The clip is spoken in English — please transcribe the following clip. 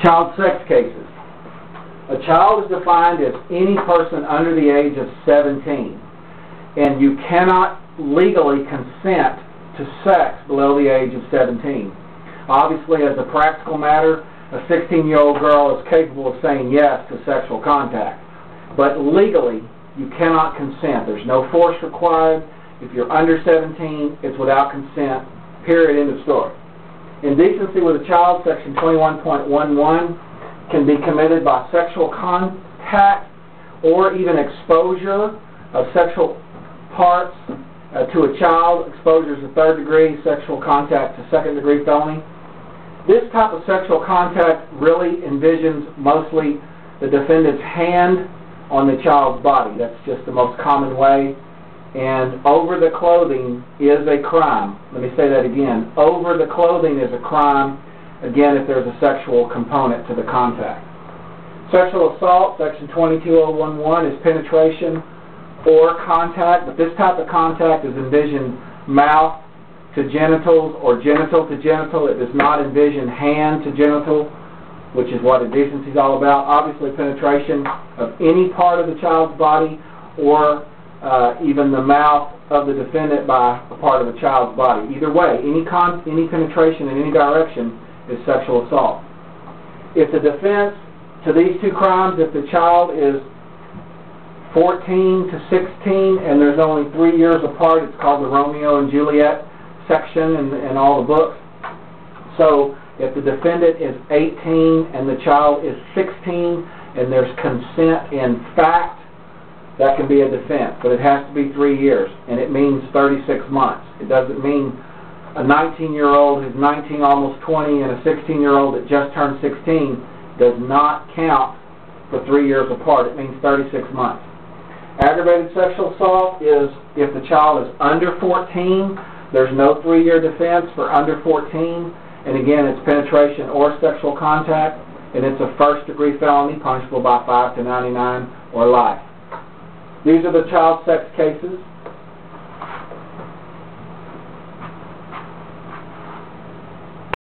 Child sex cases. A child is defined as any person under the age of 17, and you cannot legally consent to sex below the age of 17. Obviously, as a practical matter, a 16-year-old girl is capable of saying yes to sexual contact. But legally, you cannot consent. There's no force required. If you're under 17, it's without consent. Period. End of story. Indecency with a child, section 21.11, can be committed by sexual contact or even exposure of sexual parts to a child. Exposure is a third degree, sexual contact to second degree felony. This type of sexual contact really envisions mostly the defendant's hand on the child's body. That's just the most common way. And over the clothing is a crime. Let me say that again. Over the clothing is a crime, again, if there's a sexual component to the contact. Sexual assault, section 22011, is penetration or contact, but this type of contact is envisioned mouth to genitals or genital to genital. It does not envision hand to genital, which is what indecency is all about. Obviously, penetration of any part of the child's body or even the mouth of the defendant by a part of the child's body. Either way, any penetration in any direction is sexual assault. If the defense to these two crimes, if the child is 14 to 16 and there's only 3 years apart, it's called the Romeo and Juliet section in all the books. So if the defendant is 18 and the child is 16 and there's consent in fact, that can be a defense, but it has to be 3 years, and it means 36 months. It doesn't mean a 19-year-old who's 19, almost 20, and a 16-year-old that just turned 16 does not count for 3 years apart. It means 36 months. Aggravated sexual assault is if the child is under 14, there's no 3-year defense for under 14, and again, it's penetration or sexual contact, and it's a first-degree felony punishable by 5 to 99 or life. These are the child sex cases.